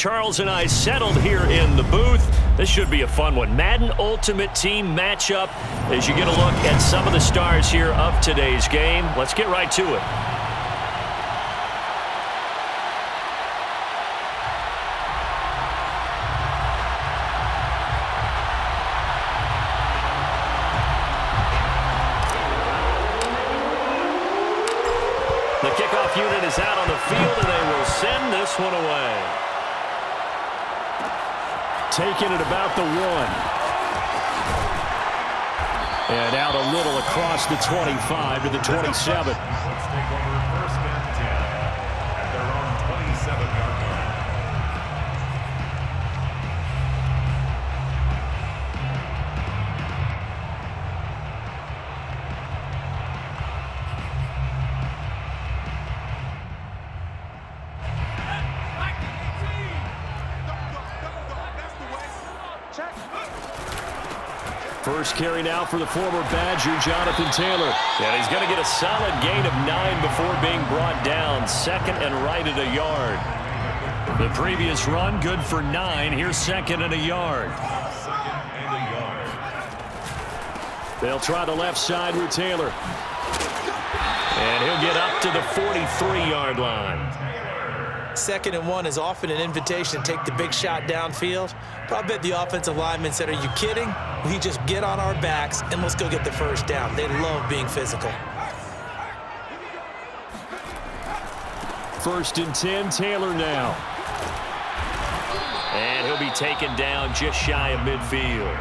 Charles and I settled here in the booth. This should be a fun one. Madden Ultimate Team matchup as you get a look at some of the stars here of today's game. Let's get right to it. The kickoff unit is out on the field, and they will send this one away. Taking it about the 1. And out a little across the 25 to the 27. Let's take over first and 10 at their own 27-yard line. First carry now for the former Badger, Jonathan Taylor. And he's going to get a solid gain of 9 before being brought down. Second and right at a yard. The previous run, good for 9. Here's second and a yard. They'll try the left side with Taylor. And he'll get up to the 43-yard line. Second and 1 is often an invitation to take the big shot downfield. But I bet the offensive linemen said, are you kidding? We just get on our backs and let's go get the first down. They love being physical. First and 10, Taylor now. And he'll be taken down just shy of midfield.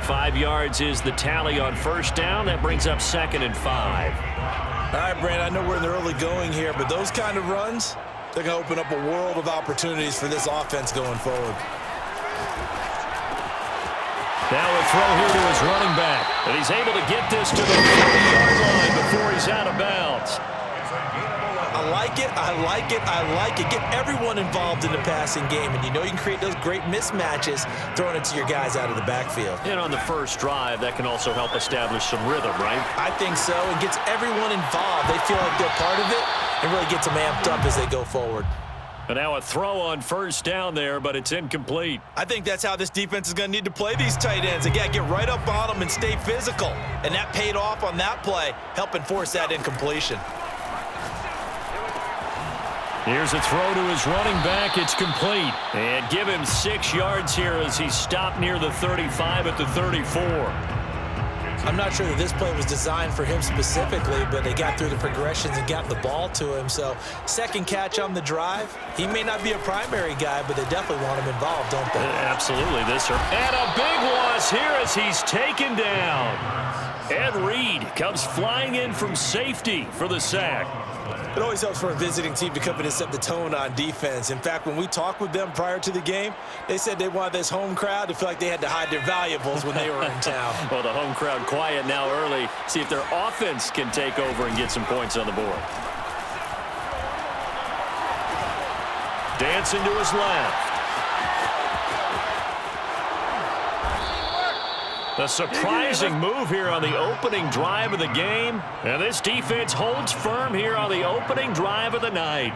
5 yards is the tally on first down. That brings up second and 5. All right, Brand, I know we're in the early going here, but those kind of runs, they're going to open up a world of opportunities for this offense going forward. Now a throw here to his running back. And he's able to get this to the 40-yard line before he's out of bounds. I like it, I like it, I like it. Get everyone involved in the passing game. And you know you can create those great mismatches throwing it to your guys out of the backfield. And on the first drive, that can also help establish some rhythm, right? I think so. It gets everyone involved. They feel like they're part of it and really gets them amped up as they go forward. And now a throw on first down there, but it's incomplete. I think that's how this defense is going to need to play these tight ends. Again, get right up on them and stay physical. And that paid off on that play, helping force that incompletion. Here's a throw to his running back. It's complete. And give him 6 yards here as he stopped near the 35 at the 34. I'm not sure that this play was designed for him specifically, but they got through the progressions and got the ball to him. So second catch on the drive. He may not be a primary guy, but they definitely want him involved, don't they? Absolutely. And a big loss here as he's taken down. Ed Reed comes flying in from safety for the sack. It always helps for a visiting team to come in and set the tone on defense. In fact, when we talked with them prior to the game, they said they wanted this home crowd to feel like they had to hide their valuables when they were in town. Well, the home crowd quiet now early. See if their offense can take over and get some points on the board. Dancing to his left. A surprising move here on the opening drive of the game. And this defense holds firm here on the opening drive of the night.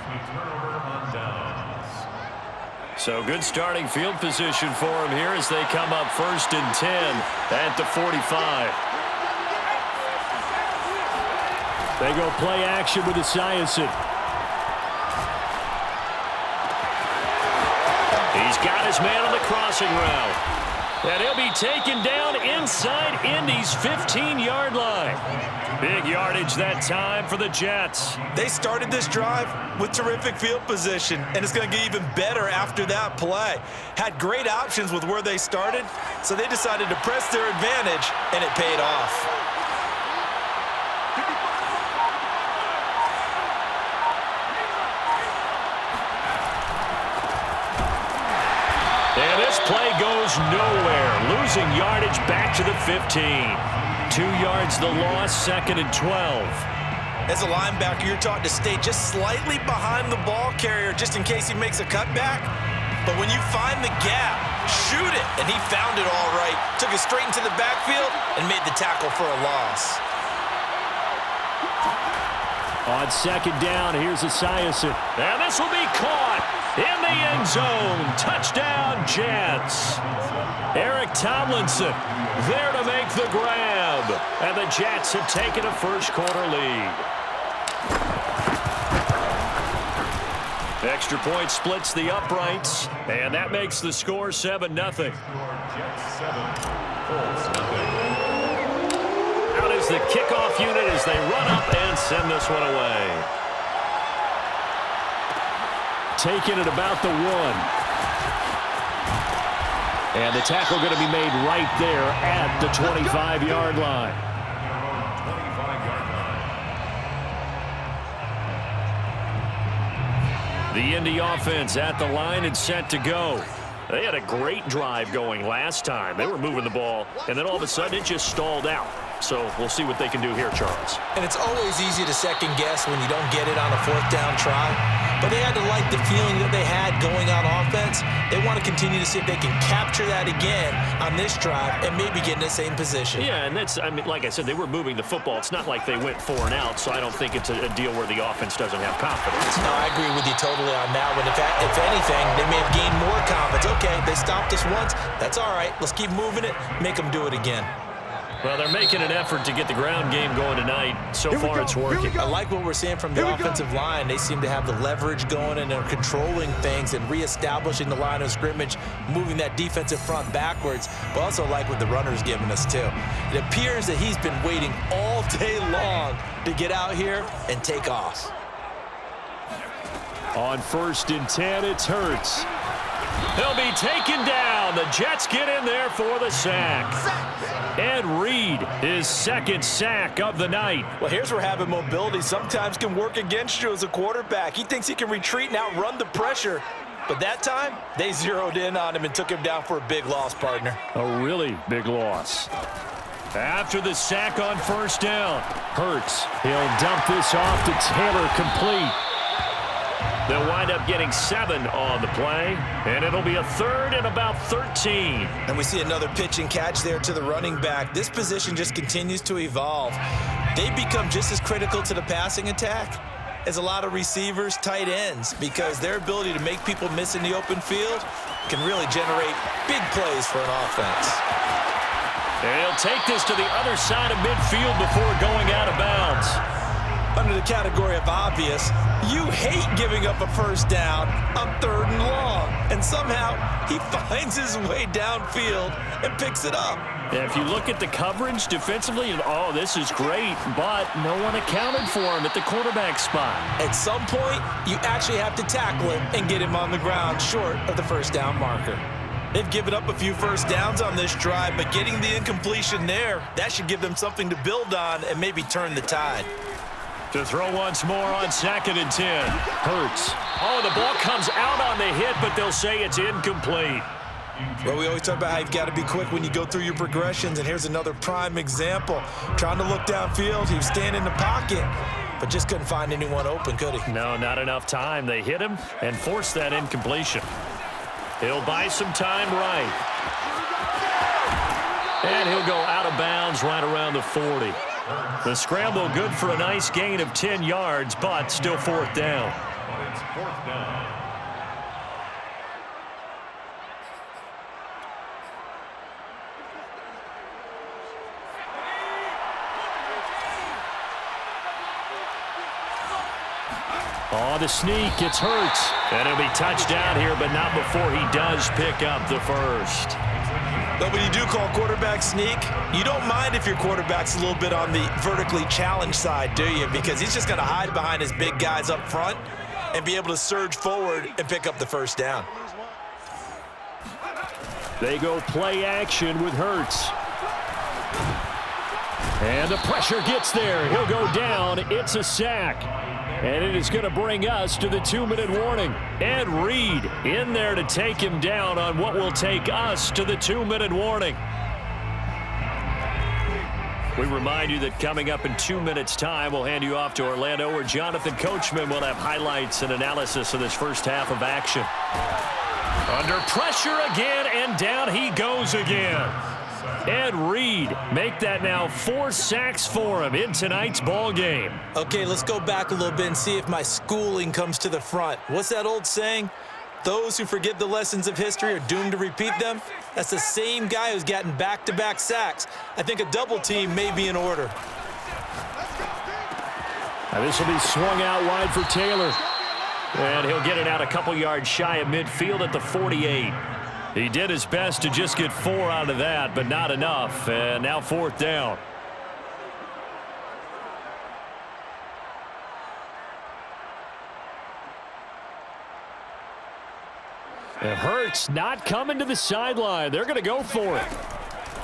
So good starting field position for him here as they come up first and 10 at the 45. They go play action with Esiason. He's got his man on the crossing route. And he'll be taken down inside Indy's 15-yard line. Big yardage that time for the Jets. They started this drive with terrific field position, and it's going to get even better after that play. Had great options with where they started, so they decided to press their advantage, and it paid off. And this play goes nowhere. Losing yardage back to the 15. 2 yards the loss, second and 12. As a linebacker, you're taught to stay just slightly behind the ball carrier just in case he makes a cutback. But when you find the gap, shoot it. And he found it all right. Took it straight into the backfield and made the tackle for a loss. On second down, here's Esiason. And this will be caught. In the end zone. Touchdown, Jets. Eric Tomlinson there to make the grab. And the Jets have taken a first-quarter lead. Extra point splits the uprights, and that makes the score 7-0. Jets 7, Colts 0. Out is the kickoff unit as they run up and send this one away. Taking it about the 1. And the tackle going to be made right there at the 25-yard line. 25-yard line. The Indy offense at the line and set to go. They had a great drive going last time. They were moving the ball, and then all of a sudden it just stalled out. So we'll see what they can do here, Charles. And it's always easy to second guess when you don't get it on a fourth down try. But they had to like the feeling that they had going on offense. They want to continue to see if they can capture that again on this drive and maybe get in the same position. Yeah, and that's, I mean, like I said, they were moving the football. It's not like they went 4 and out, so I don't think it's a deal where the offense doesn't have confidence. No, I agree with you totally on that one. If anything, they may have gained more confidence. Okay, they stopped us once. That's all right. Let's keep moving it. Make them do it again. Well, they're making an effort to get the ground game going tonight. So far, it's working. I like what we're seeing from the offensive line. They seem to have the leverage going, and they're controlling things and reestablishing the line of scrimmage, moving that defensive front backwards, but also like what the runner's giving us, too. It appears that he's been waiting all day long to get out here and take off. On 1st and 10, it's Hurts. He'll be taken down. The Jets get in there for the sack. And Reed, his 2nd sack of the night. Well, here's where having mobility sometimes can work against you as a quarterback. He thinks he can retreat and outrun the pressure. But that time, they zeroed in on him and took him down for a big loss, partner. A really big loss. After the sack on 1st down, Hurts, he'll dump this off to Taylor, complete. They'll wind up getting 7 on the play, and it'll be a 3rd and about 13. And we see another pitch and catch there to the running back. This position just continues to evolve. They become just as critical to the passing attack as a lot of receivers, tight ends, because their ability to make people miss in the open field can really generate big plays for an offense. And he'll take this to the other side of midfield before going out of bounds. Under the category of obvious, you hate giving up a 1st down on 3rd and long. And somehow, he finds his way downfield and picks it up. Yeah, if you look at the coverage defensively, oh, this is great, but no one accounted for him at the quarterback spot. At some point, you actually have to tackle him and get him on the ground short of the 1st down marker. They've given up a few 1st downs on this drive, but getting the incompletion there, that should give them something to build on and maybe turn the tide. To throw once more on 2nd and 10. Hurts. Oh, the ball comes out on the hit, but they'll say it's incomplete. Well, we always talk about how you've got to be quick when you go through your progressions, and here's another prime example. Trying to look downfield, he was standing in the pocket, but just couldn't find anyone open, could he? No, not enough time. They hit him and forced that incompletion. He'll buy some time right. And he'll go out of bounds right around the 40. The scramble good for a nice gain of 10 yards, but still 4th down. But it's 4th down. On the sneak, it's Hurts. And he'll be touchdown here, but not before he does pick up the 1st. But when you do call quarterback sneak, you don't mind if your quarterback's a little bit on the vertically challenged side, do you? Because he's just going to hide behind his big guys up front and be able to surge forward and pick up the 1st down. They go play action with Hurts. And the pressure gets there. He'll go down. It's a sack. And it is going to bring us to the 2-minute warning. And Reed in there to take him down on what will take us to the 2-minute warning. We remind you that coming up in 2 minutes' time, we'll hand you off to Orlando, where Jonathan Coachman will have highlights and analysis of this first half of action. Under pressure again, and down he goes again. And Reed make that now 4 sacks for him in tonight's ball game. Okay, let's go back a little bit and see if my schooling comes to the front. What's that old saying? Those who forget the lessons of history are doomed to repeat them. That's the same guy who's gotten back-to-back sacks. I think a double team may be in order. Now this will be swung out wide for Taylor. And he'll get it out a couple yards shy of midfield at the 48. He did his best to just get 4 out of that, but not enough. And now 4th down. And Hurts not coming to the sideline. They're going to go for it.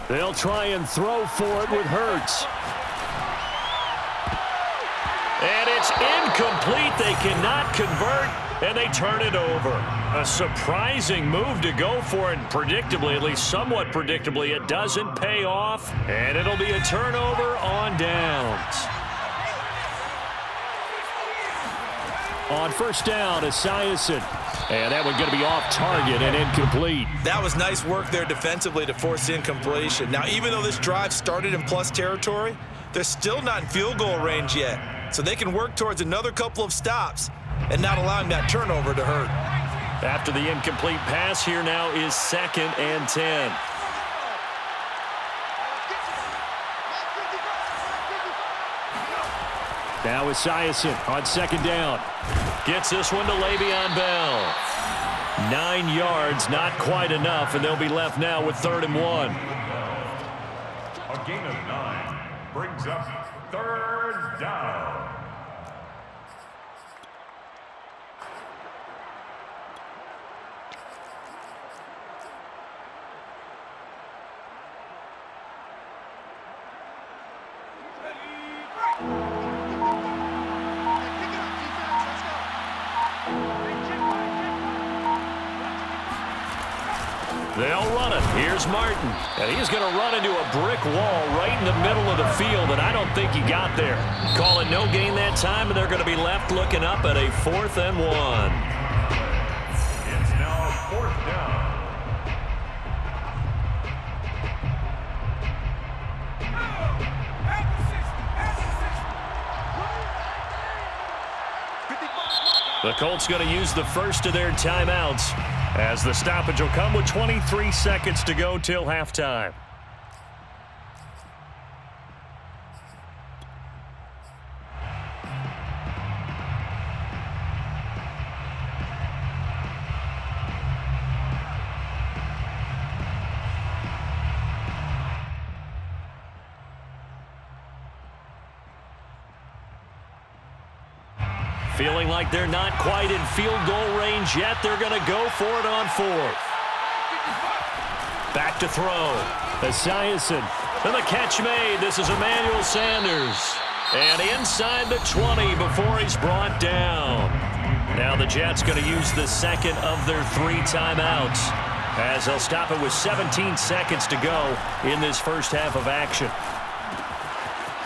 They'll try and throw for it with Hurts. And it's incomplete. They cannot convert, and they turn it over. A surprising move to go for it. Predictably, at least somewhat predictably, it doesn't pay off, and it'll be a turnover on downs. On 1st down, Esiason. And that one's going to be off target and incomplete. That was nice work there defensively to force incompletion. Now, even though this drive started in plus territory, they're still not in field goal range yet. So they can work towards another couple of stops and not allowing that turnover to hurt. After the incomplete pass, here now is 2nd and 10. Now Esiason on 2nd down. Gets this one to Le'Veon Bell. 9 yards, not quite enough, and they'll be left now with 3rd and 1. A gain of 9 brings up 3rd down. They'll run it. Here's Martin. And he's going to run into a brick wall right in the middle of the field, and I don't think he got there. Call it no gain that time, and they're going to be left looking up at a 4th and 1. It's now 4th down. The Colts going to use the first of their timeouts, as the stoppage will come with 23 seconds to go till halftime. Feeling like they're not quite in field goal range yet. They're going to go for it on 4th. Back to throw. Esiason. And the catch made. This is Emmanuel Sanders. And inside the 20 before he's brought down. Now the Jets going to use the 2nd of their 3 timeouts, as they'll stop it with 17 seconds to go in this first half of action.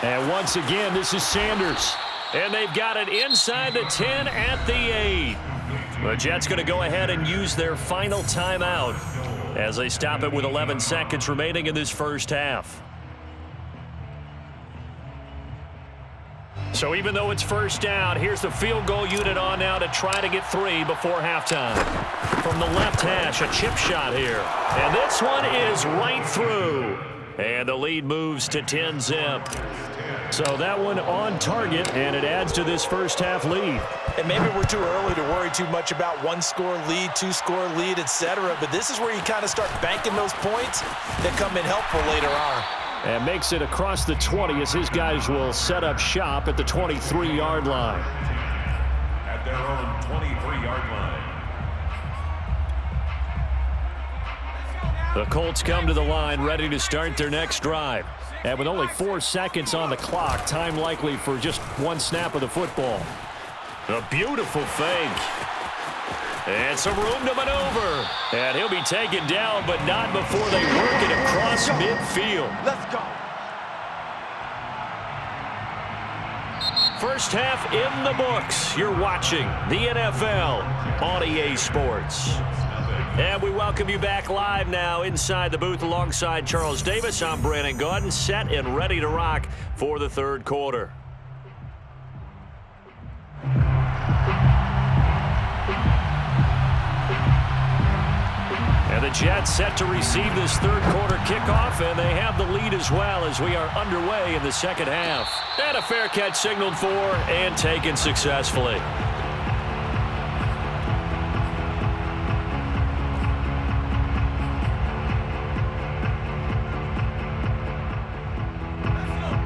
And once again, this is Sanders. And they've got it inside the 10 at the 8. The Jets going to go ahead and use their final timeout as they stop it with 11 seconds remaining in this first half. So even though it's 1st down, here's the field goal unit on now to try to get 3 before halftime. From the left hash, a chip shot here. And this one is right through. And the lead moves to 10-zip. So that one on target, and it adds to this first half lead. And maybe we're too early to worry too much about 1-score lead, 2-score lead, etc. But this is where you kind of start banking those points that come in helpful later on. And makes it across the 20 as his guys will set up shop at the 23-yard line. At their own 23-yard line. The Colts come to the line ready to start their next drive. And with only 4 seconds on the clock, time likely for just 1 snap of the football. A beautiful fake. And some room to maneuver. And he'll be taken down, but not before they work it across midfield. Let's go. First half in the books. You're watching the NFL on EA Sports. And we welcome you back live now inside the booth alongside Charles Davis. I'm Brandon Gaudin, set and ready to rock for the 3rd quarter. And the Jets set to receive this third quarter kickoff, and they have the lead as well as we are underway in the second half. And a fair catch signaled for and taken successfully.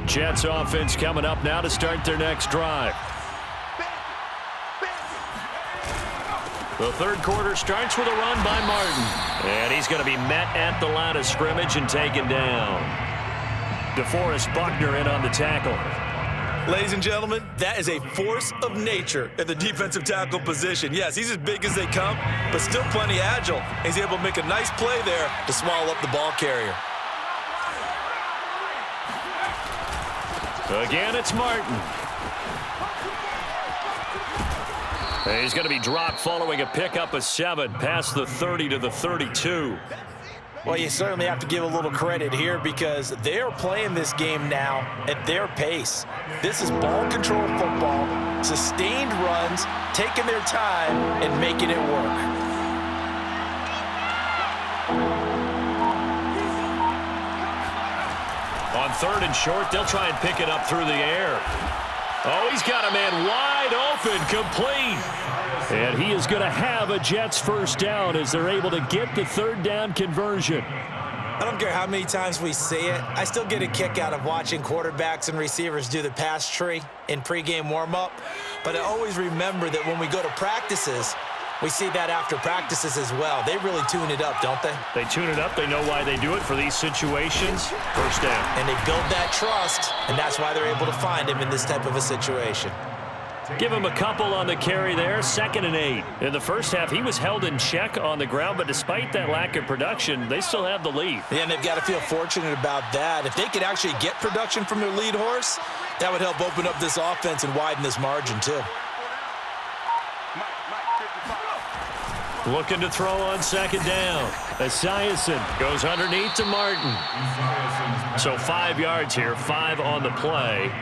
Jets offense coming up now to start their next drive. The third quarter starts with a run by Martin. And he's going to be met at the line of scrimmage and taken down. DeForest Buckner in on the tackle. Ladies and gentlemen, that is a force of nature at the defensive tackle position. Yes, he's as big as they come, but still plenty agile. He's able to make a nice play there to swallow up the ball carrier. Again, it's Martin. He's going to be dropped following a pickup of 7 past the 30 to the 32. Well, you certainly have to give a little credit here because they're playing this game now at their pace. This is ball control football, sustained runs, taking their time and making it work. On third and short, they'll try and pick it up through the air. Oh, he's got a man wide open, complete. And he is going to have a Jets first down as they're able to get the third down conversion. I don't care how many times we say it, I still get a kick out of watching quarterbacks and receivers do the pass tree in pregame warm-up. But I always remember that when we go to practices, we see that after practices as well. They really tune it up, don't they? They tune it up. They know why they do it for these situations. First down. And they build that trust, and that's why they're able to find him in this type of a situation. Give him a couple on the carry there, 2nd and 8. In the first half, he was held in check on the ground, but despite that lack of production, they still have the lead. Yeah, and they've got to feel fortunate about that. If they could actually get production from their lead horse, that would help open up this offense and widen this margin too. Looking to throw on 2nd down. Esiason goes underneath to Martin. So 5 yards here, 5 on the play.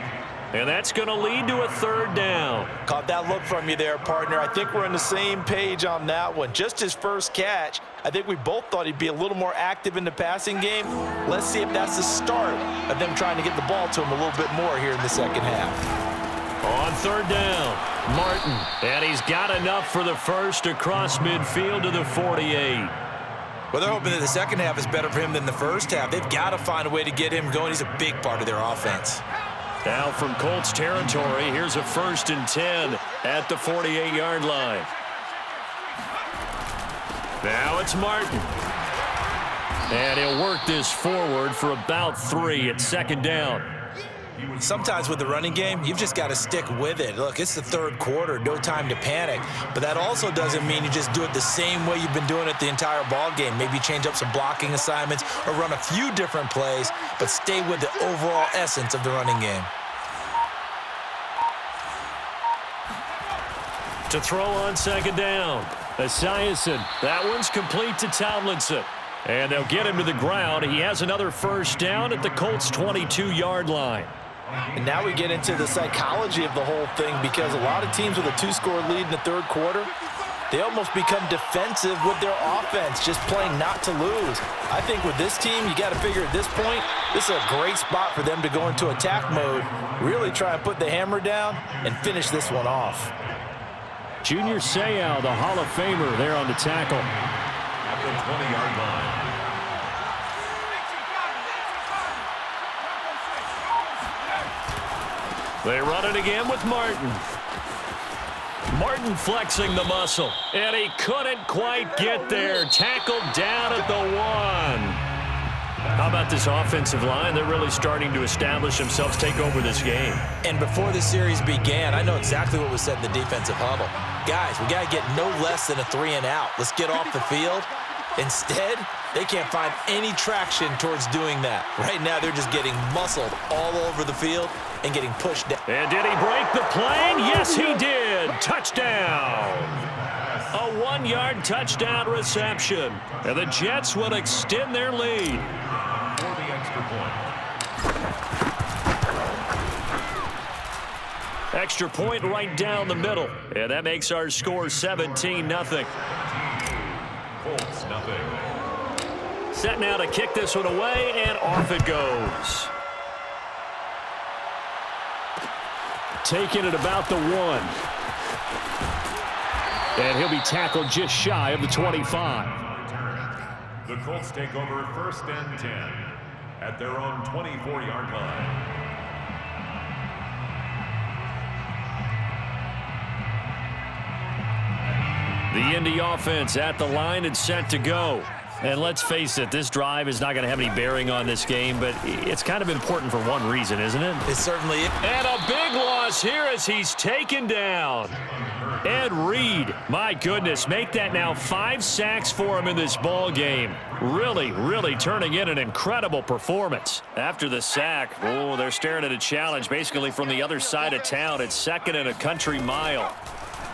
And that's going to lead to a third down. Caught that look from you there, partner. I think we're on the same page on that one. Just his first catch, I think we both thought he'd be a little more active in the passing game. Let's see if that's the start of them trying to get the ball to him a little bit more here in the second half. On third down, Martin. And he's got enough for the first across midfield to the 48. Well, they're hoping that the second half is better for him than the first half. They've got to find a way to get him going. He's a big part of their offense. Now from Colts territory, here's a 1st and 10 at the 48-yard line. Now it's Martin. And he'll work this forward for about 3 at 2nd down. Sometimes with the running game, you've just got to stick with it. Look, it's the third quarter, no time to panic. But that also doesn't mean you just do it the same way you've been doing it the entire ball game. Maybe change up some blocking assignments or run a few different plays, but stay with the overall essence of the running game. To throw on 2nd down, Esiason. That one's complete to Tomlinson. And they'll get him to the ground. He has another first down at the Colts' 22-yard line. And now we get into the psychology of the whole thing because a lot of teams with a 2-score lead in the third quarter, they almost become defensive with their offense, just playing not to lose. I think with this team, you got to figure at this point, this is a great spot for them to go into attack mode, really try and put the hammer down and finish this one off. Junior Seau, the Hall of Famer, there on the tackle. At the 20-yard line. They run it again with Martin. Martin flexing the muscle. And he couldn't quite get there. Tackled down at the 1. How about this offensive line? They're really starting to establish themselves, take over this game. And before the series began, I know exactly what was said in the defensive huddle. Guys, we got to get no less than a 3-and-out. Let's get off the field. Instead, they can't find any traction towards doing that. Right now, they're just getting muscled all over the field and getting pushed down. And did he break the plane? Yes, he did. Touchdown. A 1-yard touchdown reception. And the Jets will extend their lead. For the extra point. Extra point right down the middle. And that makes our score 17-0. Colts, nothing. set now to kick this one away, and off it goes. Taking it about the 1. And he'll be tackled just shy of the 25. The Colts take over 1st and 10 at their own 24-yard line. The Indy offense at the line and set to go. And let's face it, this drive is not going to have any bearing on this game, but it's kind of important for one reason, isn't it? It certainly is. And a big loss here as he's taken down. Ed Reed, my goodness, make that now 5 sacks for him in this ball game. Really, really turning in an incredible performance. After the sack, oh, they're staring at a challenge basically from the other side of town. It's 2nd and a country mile.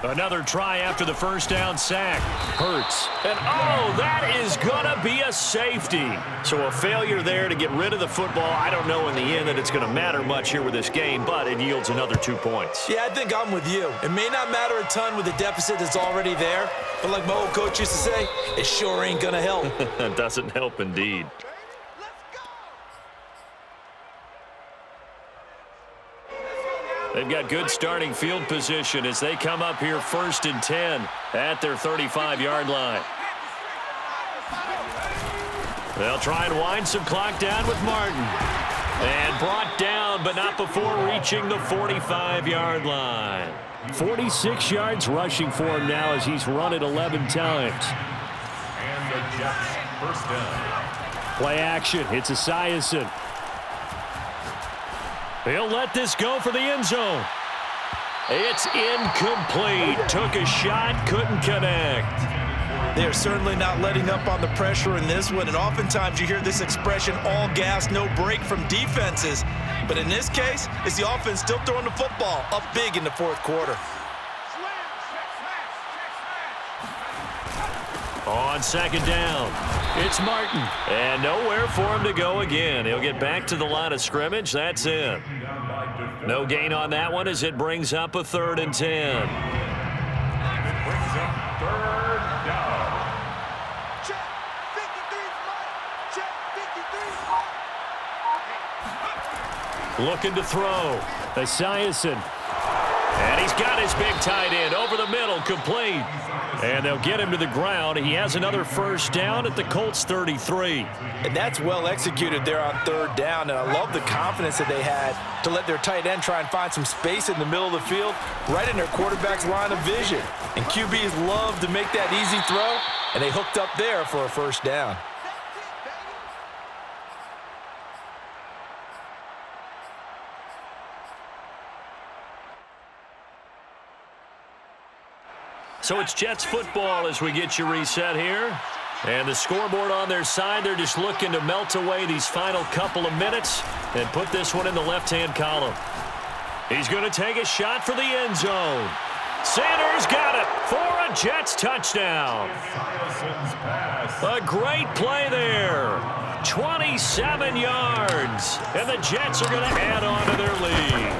Another try after the first down sack. Hurts. And, oh, that is going to be a safety. So a failure there to get rid of the football. I don't know in the end that it's going to matter much here with this game, but it yields another 2 points. Yeah, I think I'm with you. It may not matter a ton with the deficit that's already there, but like my old coach used to say, it sure ain't going to help. It doesn't help indeed. They've got good starting field position as they come up here 1st and 10 at their 35-yard line. They'll try and wind some clock down with Martin. And brought down, but not before reaching the 45-yard line. 46 yards rushing for him now as he's run it 11 times. And the Jets, 1st down. Play action. It's Esiason. He'll let this go for the end zone. It's incomplete. Took a shot, couldn't connect. They're certainly not letting up on the pressure in this one, and oftentimes you hear this expression, all gas, no break from defenses. But in this case, it's the offense still throwing the football up big in the 4th quarter. On 2nd down, it's Martin. And nowhere for him to go again. He'll get back to the line of scrimmage. That's it. No gain on that one as it brings up a 3rd and 10. And it brings up 3rd down. Check 53. Looking to throw. Esiason. And he's got his big tight end over the middle, complete. And they'll get him to the ground. He has another 1st down at the Colts 33. And that's well executed there on 3rd down, and I love the confidence that they had to let their tight end try and find some space in the middle of the field, right in their quarterback's line of vision. And QBs love to make that easy throw, and they hooked up there for a 1st down. So it's Jets football as we get you reset here. And the scoreboard on their side, they're just looking to melt away these final couple of minutes and put this one in the left-hand column. He's going to take a shot for the end zone. Sanders got it for a Jets touchdown. A great play there. 27 yards. And the Jets are going to add on to their lead.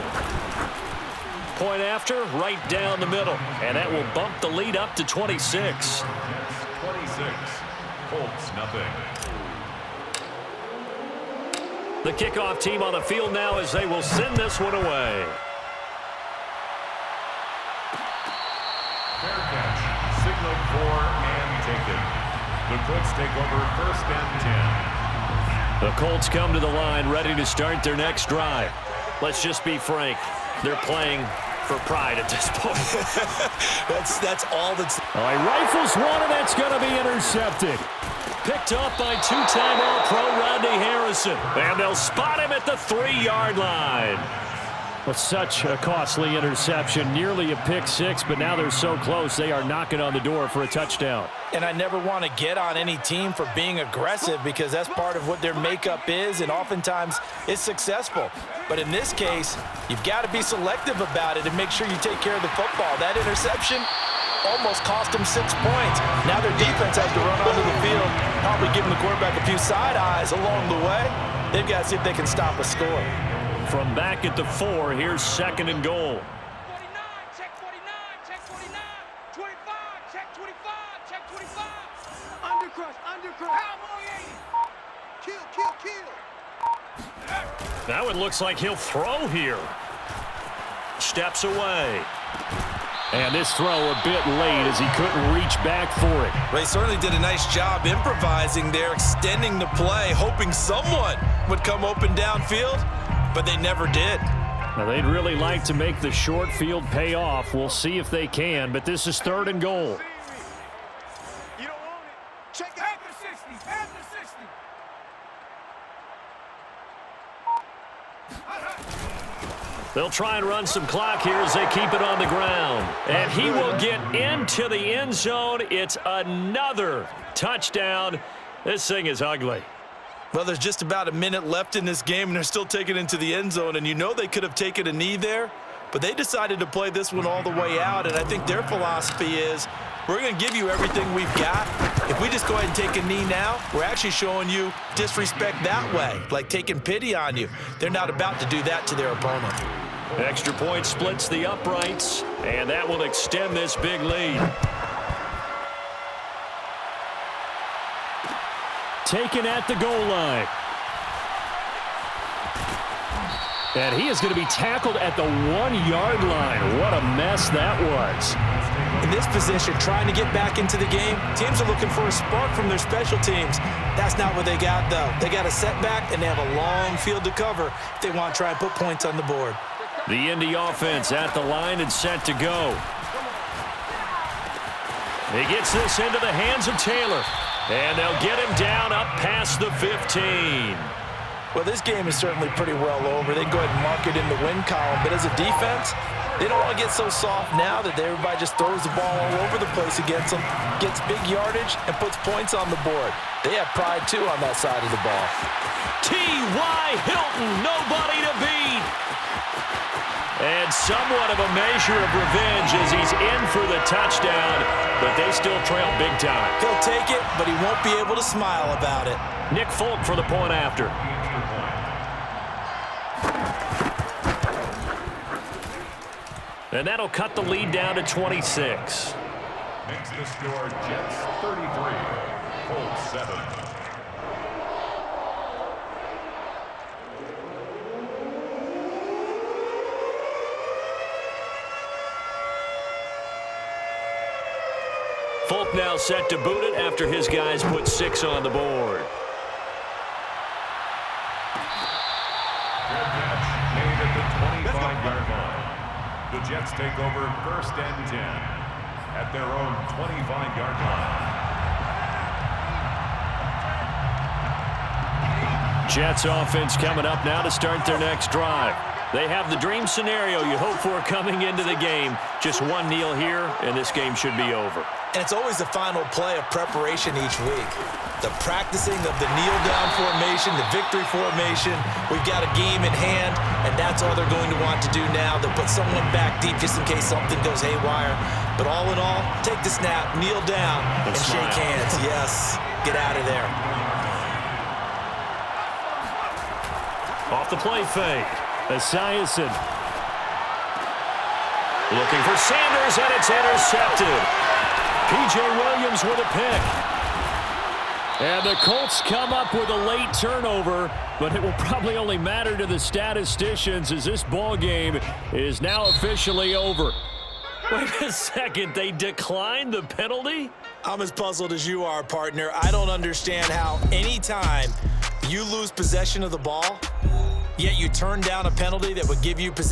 Point after, right down the middle. And that will bump the lead up to 26. 26. Colts, nothing. The kickoff team on the field now as they will send this one away. Fair catch. Signaled for and taken. The Colts take over 1st and 10. The Colts come to the line ready to start their next drive. Let's just be frank. They're playing for pride at this point. that's all that's... All right, rifles one, and that's going to be intercepted. Picked up by 2-time All-Pro Rodney Harrison. And they'll spot him at the 3-yard line. Well, such a costly interception. Nearly a pick six, but now they're so close they are knocking on the door for a touchdown. And I never want to get on any team for being aggressive because that's part of what their makeup is, and oftentimes it's successful. But in this case, you've got to be selective about it and make sure you take care of the football. That interception almost cost them 6 points. Now their defense has to run onto the field, probably giving the quarterback a few side eyes along the way. They've got to see if they can stop a score. From back at the 4, here's 2nd and goal. 49, check 49, check 49, 25, check 25, check 25. Undercrush, undercrush. Cowboy 80. Now it looks like he'll throw here. Steps away. And this throw a bit late as he couldn't reach back for it. Ray certainly did a nice job improvising there, extending the play, hoping someone would come open downfield, but they never did. Now they'd really like to make the short field pay off. We'll see if they can, but this is 3rd and goal. You don't want it. Check after 60. After 60. They'll try and run some clock here as they keep it on the ground. And he will get into the end zone. It's another touchdown. This thing is ugly. Well, there's just about a minute left in this game, and they're still taking it into the end zone. And you know they could have taken a knee there, but they decided to play this one all the way out. And I think their philosophy is, we're going to give you everything we've got. If we just go ahead and take a knee now, we're actually showing you disrespect that way, like taking pity on you. They're not about to do that to their opponent. Extra point splits the uprights, and that will extend this big lead. Taken at the goal line. And he is going to be tackled at the 1-yard line. What a mess that was. In this position, trying to get back into the game, teams are looking for a spark from their special teams. That's not what they got, though. They got a setback, and they have a long field to cover if they want to try and put points on the board. The Indy offense at the line and set to go. He gets this into the hands of Taylor. And they'll get him down up past the 15. Well, this game is certainly pretty well over. They can go ahead and mark it in the win column. But as a defense, they don't want to get so soft now that everybody just throws the ball all over the place against them, gets big yardage, and puts points on the board. They have pride, too, on that side of the ball. T.Y. Hilton, nobody to beat. And somewhat of a measure of revenge as he's in for the touchdown, but they still trail big time. He'll take it, but he won't be able to smile about it. Nick Folk for the point after. And that'll cut the lead down to 26. Makes the score Jets 33, Colts 7. Folk now set to boot it after his guys put 6 on the board. Good catch made at the 25-yard line. The Jets take over 1st and 10 at their own 25-yard line. Jets offense coming up now to start their next drive. They have the dream scenario you hope for coming into the game. Just one kneel here, and this game should be over. And it's always the final play of preparation each week. The practicing of the kneel-down formation, the victory formation. We've got a game in hand, and that's all they're going to want to do now. They'll put someone back deep just in case something goes haywire. But all in all, take the snap, kneel down, and shake hands. Yes, get out of there. Off the play fake. Esiason. Looking for Sanders, and it's intercepted. P.J. Williams with a pick. And the Colts come up with a late turnover, but it will probably only matter to the statisticians as this ball game is now officially over. Wait a second, they declined the penalty? I'm as puzzled as you are, partner. I don't understand how anytime you lose possession of the ball, yet you turn down a penalty that would give you possession.